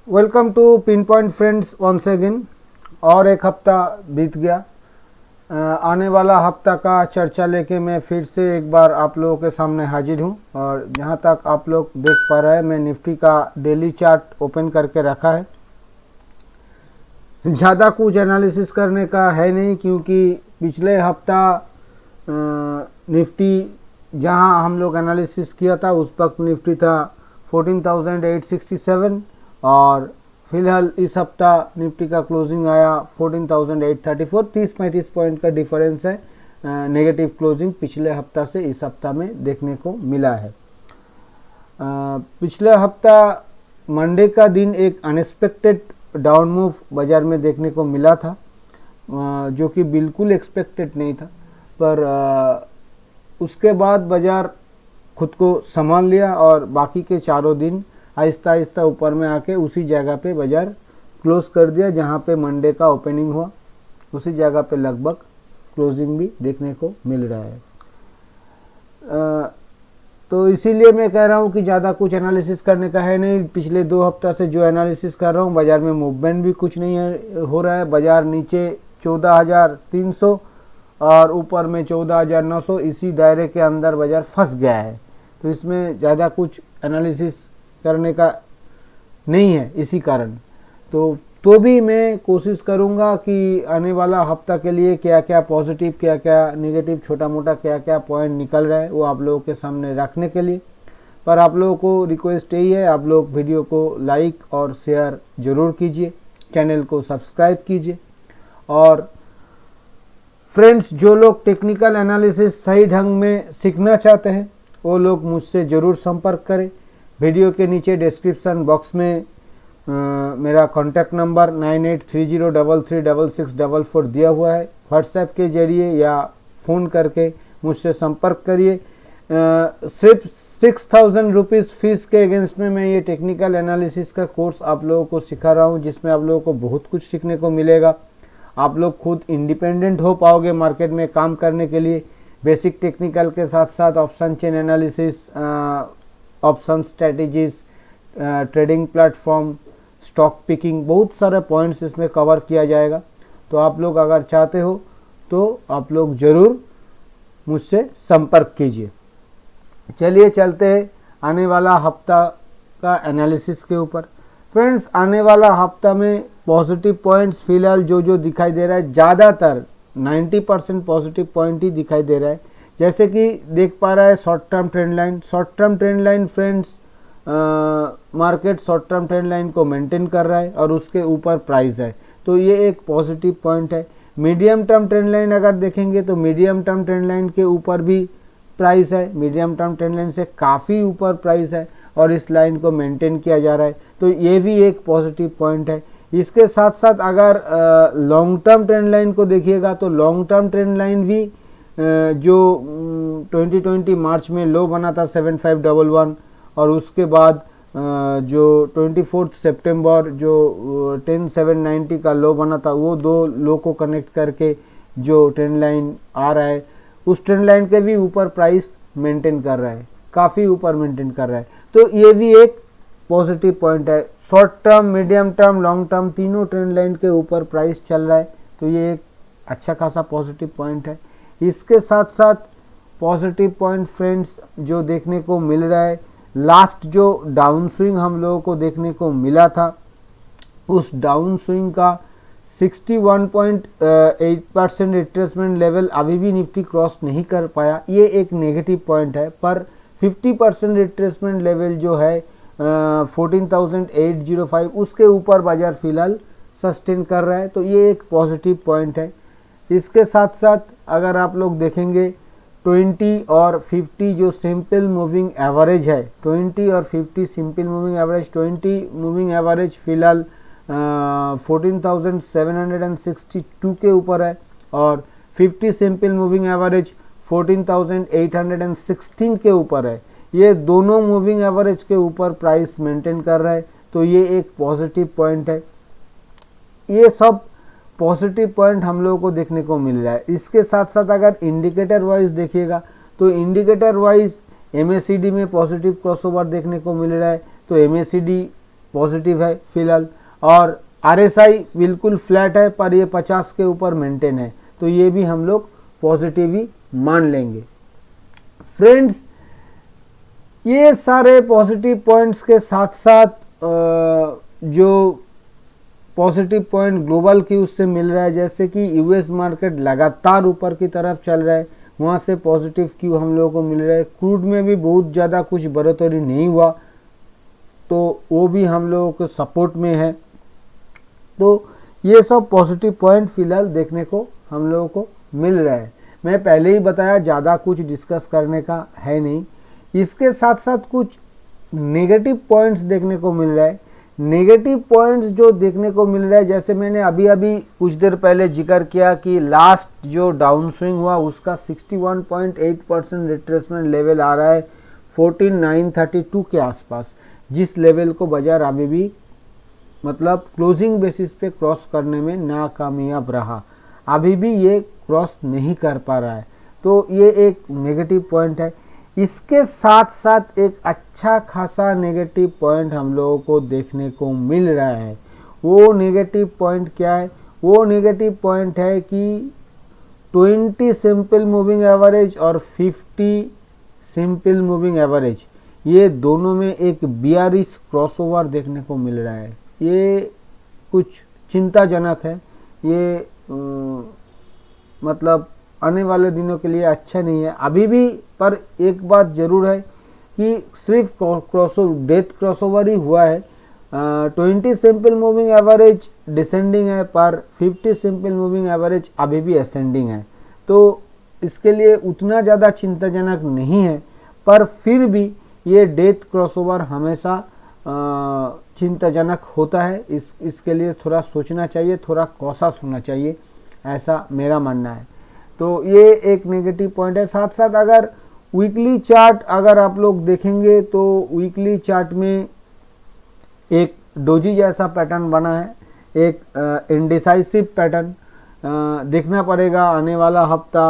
Welcome to pin point friends once again. और एक हफ्ता बीत गया। आने वाला हफ्ता का चर्चा लेके मैं फिर से एक बार आप लोगों के सामने हाजिर हूँ। और जहाँ तक आप लोग देख पा रहे हैं, मैं निफ्टी का डेली चार्ट ओपन करके रखा है। ज़्यादा कुछ एनालिसिस करने का है नहीं, क्योंकि पिछले हफ्ता निफ्टी जहाँ हम लोग एनालिसिस किया था उस वक्त निफ्टी था 14,867 और फिलहाल इस हफ्ता निफ्टी का क्लोजिंग आया 14,834। 30-35 पॉइंट का डिफरेंस है नेगेटिव क्लोजिंग पिछले हफ्ता से इस हफ्ता में देखने को मिला है। पिछले हफ्ता मंडे का दिन एक अनएक्सपेक्टेड डाउन मूव बाज़ार में देखने को मिला था, जो कि बिल्कुल एक्सपेक्टेड नहीं था। पर उसके बाद बाज़ार खुद को संभाल लिया और बाकी के चारों दिन आहिस्ता आहिस्ता ऊपर में आके उसी जगह पे बाज़ार क्लोज कर दिया जहाँ पे मंडे का ओपनिंग हुआ। उसी जगह पे लगभग क्लोजिंग भी देखने को मिल रहा है। तो इसीलिए मैं कह रहा हूँ कि ज़्यादा कुछ एनालिसिस करने का है नहीं। पिछले 2 हफ्ता से जो एनालिसिस कर रहा हूँ, बाज़ार में मूवमेंट भी कुछ नहीं हो रहा है। बाज़ार नीचे 14,300 और ऊपर में 14,900, इसी दायरे के अंदर बाज़ार फंस गया है। तो इसमें ज़्यादा कुछ एनालिसिस करने का नहीं है। इसी कारण तो भी मैं कोशिश करूंगा कि आने वाला हफ्ता के लिए क्या क्या पॉजिटिव, क्या क्या नेगेटिव, छोटा मोटा क्या क्या पॉइंट निकल रहा है वो आप लोगों के सामने रखने के लिए। पर आप लोगों को रिक्वेस्ट यही है, आप लोग वीडियो को लाइक और शेयर ज़रूर कीजिए, चैनल को सब्सक्राइब कीजिए। और फ्रेंड्स, जो लोग टेक्निकल एनालिसिस सही ढंग में सीखना चाहते हैं वो लोग मुझसे ज़रूर संपर्क करें। वीडियो के नीचे डिस्क्रिप्शन बॉक्स में मेरा कॉन्टैक्ट नंबर 9830336644 दिया हुआ है। व्हाट्सएप के जरिए या फ़ोन करके मुझसे संपर्क करिए। सिर्फ 6,000 रुपीज़ फीस के अगेंस्ट में मैं ये टेक्निकल एनालिसिस का कोर्स आप लोगों को सिखा रहा हूँ, जिसमें आप लोगों को बहुत कुछ सीखने को मिलेगा। आप लोग खुद इंडिपेंडेंट हो पाओगे मार्केट में काम करने के लिए। बेसिक टेक्निकल के साथ साथ option chain analysis, option strategies, trading platform, stock picking, बहुत सारे पॉइंट्स इसमें कवर किया जाएगा। तो आप लोग अगर चाहते हो तो आप लोग ज़रूर मुझसे संपर्क कीजिए। चलिए चलते हैं आने वाला हफ्ता का एनालिसिस के ऊपर। फ्रेंड्स, आने वाला हफ्ता में पॉजिटिव पॉइंट्स फिलहाल जो दिखाई दे रहा है, ज़्यादातर 90% पॉजिटिव पॉइंट ही दिखाई दे रहा है। जैसे कि देख पा रहा है short term trend line. Short term trend line friends, market short term trend line को मेंटेन कर रहा है और उसके ऊपर प्राइस है, तो ये एक पॉजिटिव पॉइंट है। मीडियम टर्म ट्रेंड लाइन अगर देखेंगे तो मीडियम टर्म ट्रेंड लाइन के ऊपर भी प्राइस है, मीडियम टर्म ट्रेंड लाइन से काफ़ी ऊपर प्राइस है और इस लाइन को मेंटेन किया जा रहा है, तो ये भी एक पॉजिटिव पॉइंट है। इसके साथ साथ अगर लॉन्ग टर्म ट्रेंड लाइन को देखिएगा तो लॉन्ग टर्म ट्रेंड लाइन भी जो 2020 मार्च में लो बना था 7511 और उसके बाद जो 24 सितंबर जो 10790 का लो बना था, वो 2 लो को कनेक्ट करके जो ट्रेंड लाइन आ रहा है उस ट्रेंड लाइन के भी ऊपर प्राइस मेंटेन कर रहा है, काफ़ी ऊपर मेंटेन कर रहा है। तो ये भी एक पॉजिटिव पॉइंट है। Short term, medium term, long term तीनों ट्रेंड लाइन के ऊपर प्राइस चल रहा है, तो ये एक अच्छा खासा पॉजिटिव पॉइंट है। इसके साथ साथ पॉजिटिव पॉइंट फ्रेंड्स जो देखने को मिल रहा है, लास्ट जो डाउन स्विंग हम लोगों को देखने को मिला था उस डाउन स्विंग का 61.8% रिट्रेसमेंट लेवल अभी भी निफ्टी क्रॉस नहीं कर पाया, ये एक नेगेटिव पॉइंट है। पर 50% रिट्रेसमेंट लेवल जो है 14,805 उसके ऊपर बाजार फिलहाल सस्टेन कर रहा है, तो ये एक पॉजिटिव पॉइंट है। इसके साथ साथ अगर आप लोग देखेंगे 20 और 50 जो सिंपल मूविंग एवरेज है, 20 और 50 simple moving average, 20 moving average फिलहाल 14,762 के ऊपर है और 50 सिंपल मूविंग एवरेज 14,816 के ऊपर है। ये दोनों मूविंग एवरेज के ऊपर प्राइस मेंटेन कर रहा है, तो ये एक पॉजिटिव पॉइंट है। ये सब पॉजिटिव पॉइंट हम लोगों को देखने को मिल रहा है। इसके साथ साथ अगर इंडिकेटर वाइज देखिएगा तो इंडिकेटर वाइज एमएसीडी में पॉजिटिव क्रॉसओवर देखने को मिल रहा है, तो एमएसीडी पॉजिटिव है फिलहाल, और RSI बिल्कुल फ्लैट है पर ये 50 के ऊपर मेंटेन है, तो ये भी हम लोग पॉजिटिव ही मान लेंगे। फ्रेंड्स, ये सारे पॉजिटिव पॉइंट्स के साथ साथ जो पॉजिटिव पॉइंट ग्लोबल की उससे मिल रहा है, जैसे कि यूएस मार्केट लगातार ऊपर की तरफ चल रहा है, वहाँ से पॉजिटिव क्यू हम लोगों को मिल रहा है। क्रूड में भी बहुत ज़्यादा कुछ बढ़ोतरी नहीं हुआ, तो वो भी हम लोगों को सपोर्ट में है। तो ये सब पॉजिटिव पॉइंट फिलहाल देखने को हम लोगों को मिल रहा है। मैं पहले ही बताया ज़्यादा कुछ डिस्कस करने का है नहीं। इसके साथ साथ कुछ नेगेटिव पॉइंट्स देखने को मिल रहा है। नेगेटिव पॉइंट्स जो देखने को मिल रहा है, जैसे मैंने अभी अभी कुछ देर पहले जिक्र किया कि लास्ट जो डाउन स्विंग हुआ उसका 61.8% रिट्रेसमेंट लेवल आ रहा है 14,932 के आसपास, जिस लेवल को बाजार अभी भी मतलब क्लोजिंग बेसिस पे क्रॉस करने में नाकामयाब रहा, अभी भी ये क्रॉस नहीं कर पा रहा है, तो ये एक नेगेटिव पॉइंट है। इसके साथ साथ एक अच्छा खासा नेगेटिव पॉइंट हम लोगों को देखने को मिल रहा है। वो नेगेटिव पॉइंट क्या है? वो नेगेटिव पॉइंट है कि 20 सिंपल मूविंग एवरेज और 50 सिंपल मूविंग एवरेज, ये दोनों में एक बियरिश क्रॉसओवर देखने को मिल रहा है। ये कुछ चिंताजनक है। ये मतलब आने वाले दिनों के लिए अच्छा नहीं है अभी भी। पर एक बात जरूर है कि सिर्फ डेथ क्रॉसओवर ही हुआ है। 20 सिंपल मूविंग एवरेज डिसेंडिंग है, पर 50 सिंपल मूविंग एवरेज अभी भी असेंडिंग है, तो इसके लिए उतना ज़्यादा चिंताजनक नहीं है। पर फिर भी ये डेथ क्रॉसओवर हमेशा चिंताजनक होता है। इसके लिए थोड़ा सोचना चाहिए, थोड़ा कॉशस होना चाहिए, ऐसा मेरा मानना है। तो ये एक नेगेटिव पॉइंट है। साथ साथ अगर वीकली चार्ट अगर आप लोग देखेंगे तो वीकली चार्ट में एक डोजी जैसा पैटर्न बना है, एक इंडिसाइसिव पैटर्न देखना पड़ेगा आने वाला हफ्ता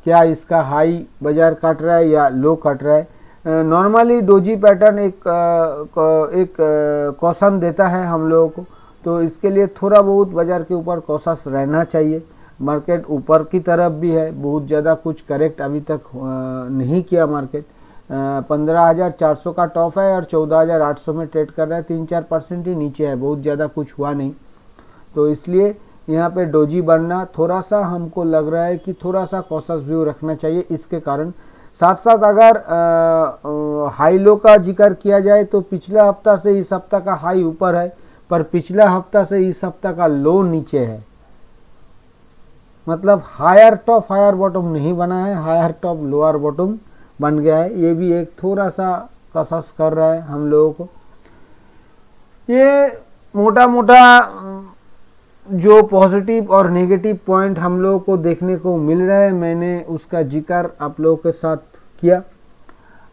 क्या इसका हाई बाजार काट रहा है या लो काट रहा है। नॉर्मली डोजी पैटर्न एक कॉशन देता है हम लोगों को, तो इसके लिए थोड़ा बहुत बाजार के ऊपर कॉशस रहना चाहिए। मार्केट ऊपर की तरफ भी है, बहुत ज़्यादा कुछ करेक्ट अभी तक नहीं किया मार्केट। 15,400 का टॉप है और 14,800 में ट्रेड कर रहा है, 3-4% ही नीचे है, बहुत ज़्यादा कुछ हुआ नहीं। तो इसलिए यहाँ पे डोजी बनना थोड़ा सा हमको लग रहा है कि थोड़ा सा कॉशस व्यू रखना चाहिए इसके कारण। साथ साथ अगर हाई लो का जिक्र किया जाए तो पिछला हफ्ता से इस हफ्ता का हाई ऊपर है, पर पिछला हफ्ता से इस हफ्ता का लो नीचे है। मतलब हायर टॉप हायर बॉटम नहीं बना है, हायर टॉप लोअर बॉटम बन गया है। ये भी एक थोड़ा सा कसस कर रहा है हम लोगों को। ये मोटा मोटा जो पॉजिटिव और नेगेटिव पॉइंट हम लोगों को देखने को मिल रहा है, मैंने उसका जिक्र आप लोगों के साथ किया।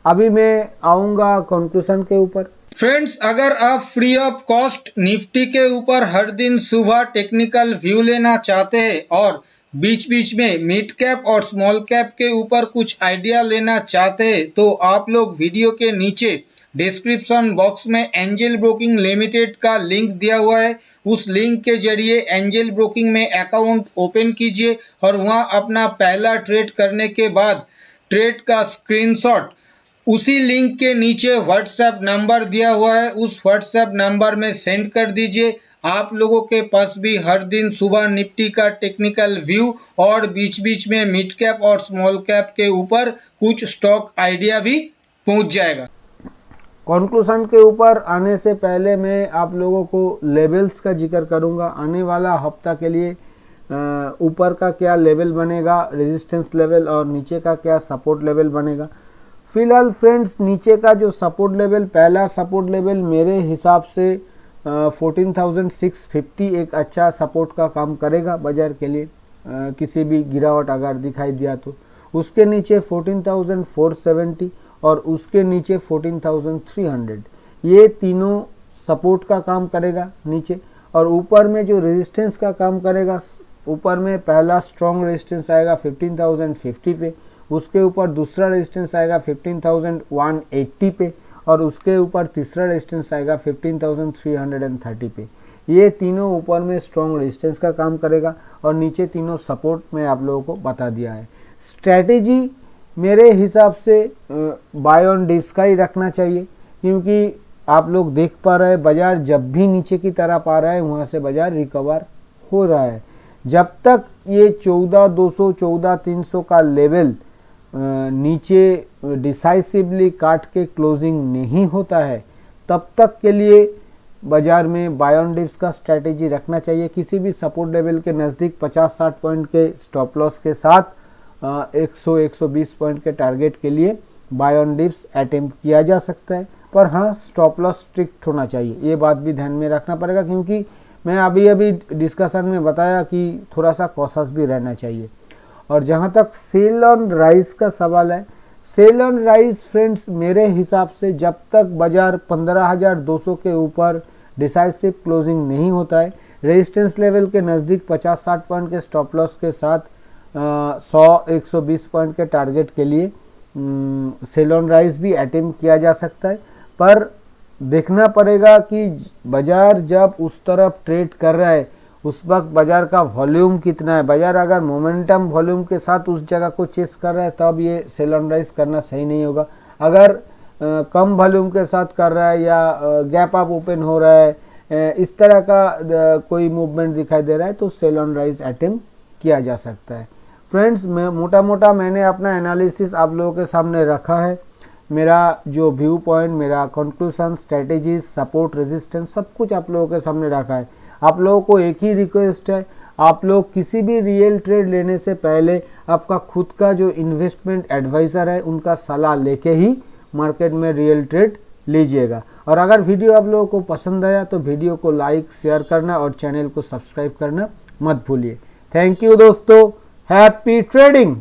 अभी मैं आऊँगा कंक्लूजन के ऊपर। फ्रेंड्स, अगर आप फ्री ऑफ कॉस्ट निफ्टी के ऊपर हर दिन सुबह टेक्निकल व्यू लेना चाहते हैं और बीच बीच में मिड कैप और स्मॉल कैप के ऊपर कुछ आइडिया लेना चाहते हैं, तो आप लोग वीडियो के नीचे डिस्क्रिप्शन बॉक्स में एंजल ब्रोकिंग लिमिटेड का लिंक दिया हुआ है। उस लिंक के जरिए एंजल ब्रोकिंग में अकाउंट ओपन कीजिए और वहां अपना पहला ट्रेड करने के बाद ट्रेड का स्क्रीनशॉट उसी लिंक के नीचे व्हाट्सएप नंबर दिया हुआ है, उस व्हाट्सएप नंबर में सेंड कर दीजिए। आप लोगों के पास भी हर दिन सुबह निफ्टी का टेक्निकल व्यू और बीच बीच में मिड कैप और स्मॉल कैप के ऊपर कुछ स्टॉक आइडिया भी पहुंच जाएगा। कंक्लूजन के ऊपर आने से पहले मैं आप लोगों को लेवल्स का जिक्र करूंगा। आने वाला हफ्ता के लिए ऊपर का क्या लेवल बनेगा रेजिस्टेंस लेवल और नीचे का क्या सपोर्ट लेवल बनेगा। फिलहाल फ्रेंड्स, नीचे का जो सपोर्ट लेवल, पहला सपोर्ट लेवल मेरे हिसाब से 14,650 एक अच्छा सपोर्ट का काम करेगा बाजार के लिए। किसी भी गिरावट अगर दिखाई दिया तो उसके नीचे 14,470 और उसके नीचे 14,300, ये तीनों सपोर्ट का काम करेगा नीचे। और ऊपर में जो रेजिस्टेंस का काम करेगा, ऊपर में पहला स्ट्रॉन्ग रेजिस्टेंस आएगा 15,050 पे, उसके ऊपर दूसरा रेजिस्टेंस आएगा 15,180 पे और उसके ऊपर तीसरा रेजिस्टेंस आएगा 15,330 पे। ये तीनों ऊपर में स्ट्रॉन्ग रेजिस्टेंस का काम करेगा और नीचे तीनों सपोर्ट में आप लोगों को बता दिया है। स्ट्रैटेजी मेरे हिसाब से बाय ऑन डिप्स का ही रखना चाहिए, क्योंकि आप लोग देख पा रहे हैं बाजार जब भी नीचे की तरफ आ रहा है वहाँ से बाजार रिकवर हो रहा है। जब तक ये 14,200 14,300 का लेवल नीचे डिसाइसिवली काट के क्लोजिंग नहीं होता है तब तक के लिए बाजार में बाय ऑन डिप्स का स्ट्रैटेजी रखना चाहिए। किसी भी सपोर्ट लेवल के नज़दीक 50-60 पॉइंट के स्टॉप लॉस के साथ 100-120 पॉइंट के टारगेट के लिए बाय ऑन डिप्स अटेम्प्ट किया जा सकता है, पर हाँ स्टॉप लॉस स्ट्रिक्ट होना चाहिए। ये बात भी ध्यान में रखना पड़ेगा, क्योंकि मैं अभी डिस्कशन में बताया कि थोड़ा सा कॉशस भी रहना चाहिए। और जहाँ तक सेल ऑन राइज का सवाल है, सेल ऑन राइज फ्रेंड्स मेरे हिसाब से जब तक बाजार 15,200 के ऊपर डिसाइसिव क्लोजिंग नहीं होता है, रेजिस्टेंस लेवल के नज़दीक 50-60 पॉइंट के स्टॉप लॉस के साथ 100-120 पॉइंट के टारगेट के लिए सेल ऑन राइज भी अटेम्प्ट किया जा सकता है। पर देखना पड़ेगा कि बाजार जब उस तरफ ट्रेड कर रहा है उस वक्त बाजार का वॉल्यूम कितना है। बाजार अगर मोमेंटम वॉल्यूम के साथ उस जगह को चेस कर रहा है तब ये सेल ऑन राइज करना सही नहीं होगा। अगर कम वॉल्यूम के साथ कर रहा है या गैप अप ओपन हो रहा है, इस तरह का कोई मूवमेंट दिखाई दे रहा है तो सेल ऑन राइज अटेम्प्ट किया जा सकता है। फ्रेंड्स मोटा मैंने अपना एनालिसिस आप लोगों के सामने रखा है। मेरा जो व्यू पॉइंट, मेरा कंक्लूजन, स्ट्रेटेजीज, सपोर्ट, रेजिस्टेंस सब कुछ आप लोगों के सामने रखा है। आप लोगों को एक ही रिक्वेस्ट है, आप लोग किसी भी रियल ट्रेड लेने से पहले आपका खुद का जो इन्वेस्टमेंट एडवाइज़र है उनका सलाह लेके ही मार्केट में रियल ट्रेड लीजिएगा। और अगर वीडियो आप लोगों को पसंद आया तो वीडियो को लाइक शेयर करना और चैनल को सब्सक्राइब करना मत भूलिए। थैंक यू दोस्तों, हैप्पी ट्रेडिंग।